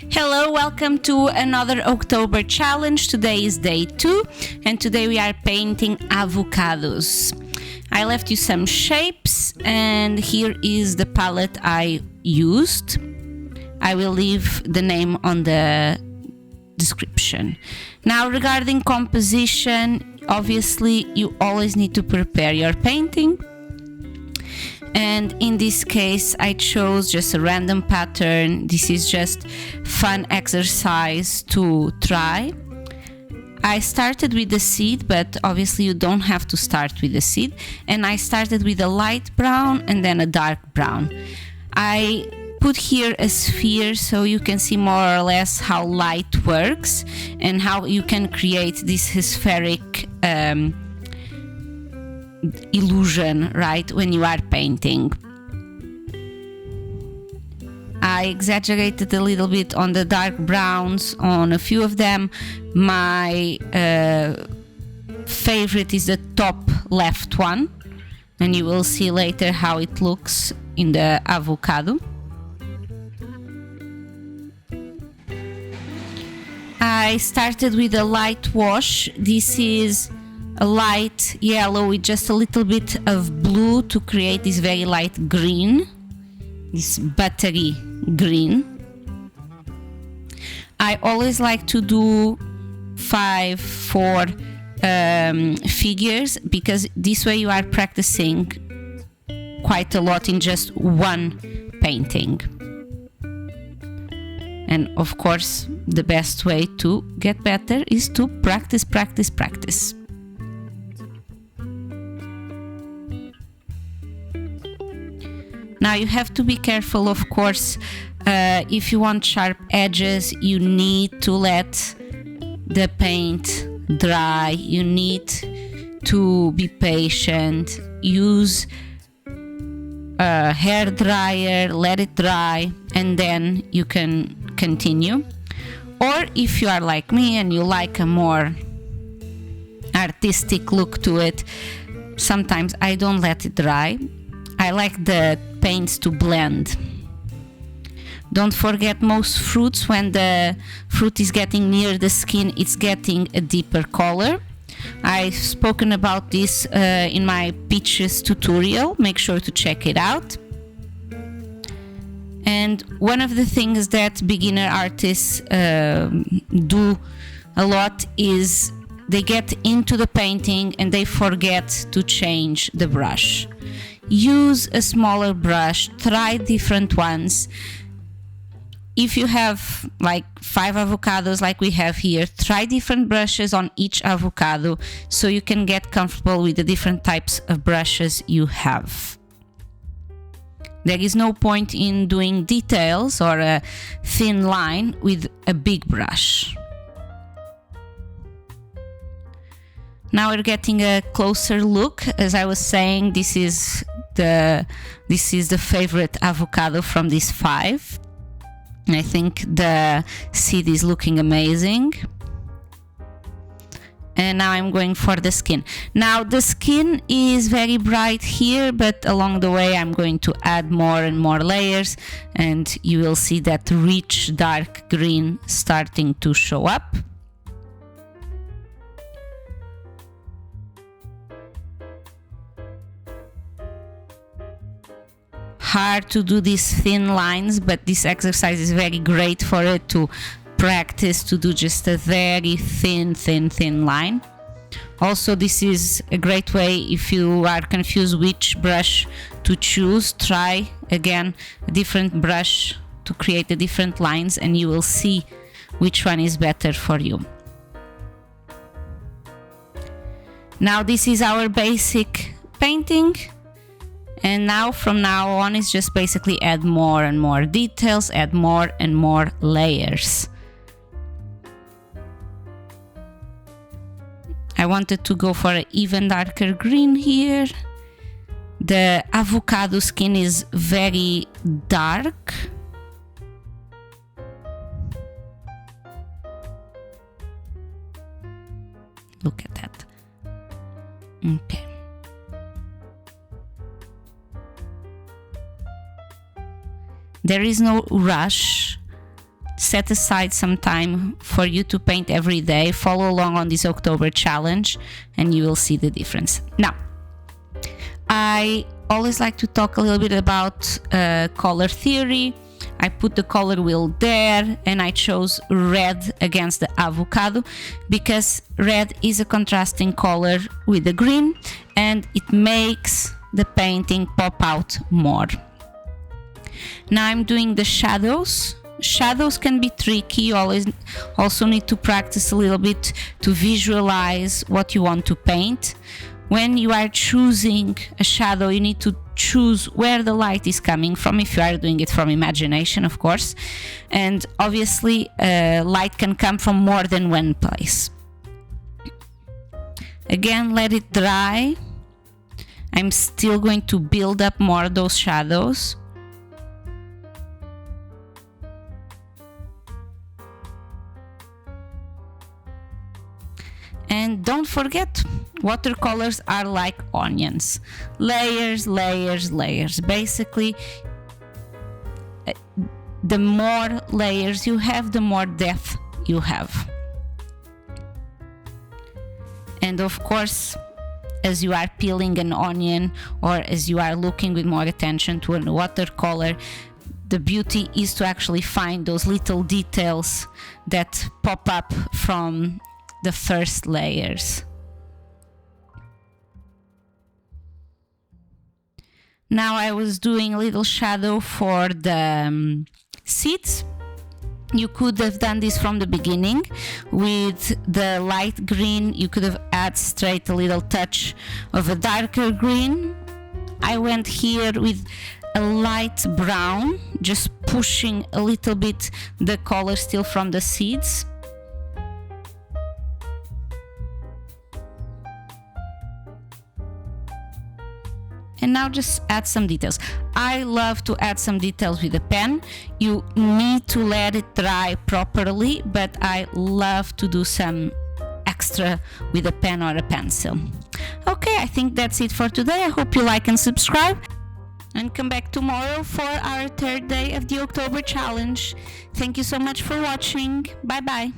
Hello, welcome to another October challenge. Today is day 2 and today we are painting avocados. I left you some shapes and here is the palette I used. I will leave the name on the description. Now regarding composition, obviously you always need to prepare your painting. And in this case I chose just a random pattern. This is just fun exercise to try. I started with the seed, but obviously you don't have to start with the seed. And I started with a light brown and then a dark brown. I put here a sphere so you can see more or less how light works and how you can create this spheric illusion, right, when you are painting. I exaggerated a little bit on the dark browns on a few of them. My favorite is the top left one, and you will see later how it looks in the avocado. I started with a light wash. This is a light yellow with just a little bit of blue to create this very light green, this buttery green. I always like to do 4 figures because this way you are practicing quite a lot in just one painting. And of course, the best way to get better is to practice. Now you have to be careful, of course. If you want sharp edges, you need to let the paint dry. You need to be patient. Use a hair dryer, let it dry, and then you can continue. Or if you are like me and you like a more artistic look to it, sometimes I don't let it dry. I like the paints to blend. Don't forget, most fruits, when the fruit is getting near the skin, it's getting a deeper color. I've spoken about this in my peaches tutorial. Make sure to check it out. And one of the things that beginner artists do a lot is they get into the painting and they forget to change the brush. Use a smaller brush, try different ones. If you have like 5 avocados like we have here, try different brushes on each avocado so you can get comfortable with the different types of brushes you have. There is no point in doing details or a thin line with a big brush. Now we're getting a closer look. As I was saying, this is the favorite avocado from these 5. I think the seed is looking amazing. And now I'm going for the skin. Now the skin is very bright here, but along the way I'm going to add more and more layers, and you will see that rich dark green starting to show up. Hard to do these thin lines, but this exercise is very great for it to practice to do just a very thin line. Also, this is a great way if you are confused which brush to choose. Try again a different brush to create the different lines and you will see which one is better for you. Now this is our basic painting. And now from now on it's just basically add more and more details, add more and more layers. I wanted to go for an even darker green here. The avocado skin is very dark. Look at that. Okay. There is no rush. set aside some time for you to paint every day. Follow along on this October challenge and you will see the difference. Now, I always like to talk a little bit about color theory. I put the color wheel there and I chose red against the avocado because red is a contrasting color with the green and it makes the painting pop out more. Now I'm doing the shadows. Shadows can be tricky. You always also need to practice a little bit to visualize what you want to paint. When you are choosing a shadow, you need to choose where the light is coming from, if you are doing it from imagination, of course. And obviously, light can come from more than one place. Again, let it dry. I'm still going to build up more of those shadows. And don't forget, watercolors are like onions. Layers, layers, layers. Basically, the more layers you have, the more depth you have. And of course, as you are peeling an onion or as you are looking with more attention to a watercolor, the beauty is to actually find those little details that pop up from the first layers. Now I was doing a little shadow for the seeds. You could have done this from the beginning with the light green. You could have added straight a little touch of a darker green. I went here with a light brown, just pushing a little bit the color still from the seeds. And now just add some details. I love to add some details with a pen. You need to let it dry properly, but I love to do some extra with a pen or a pencil. Okay, I think that's it for today. I hope you like and subscribe. And come back tomorrow for our third day of the October challenge. Thank you so much for watching. Bye bye.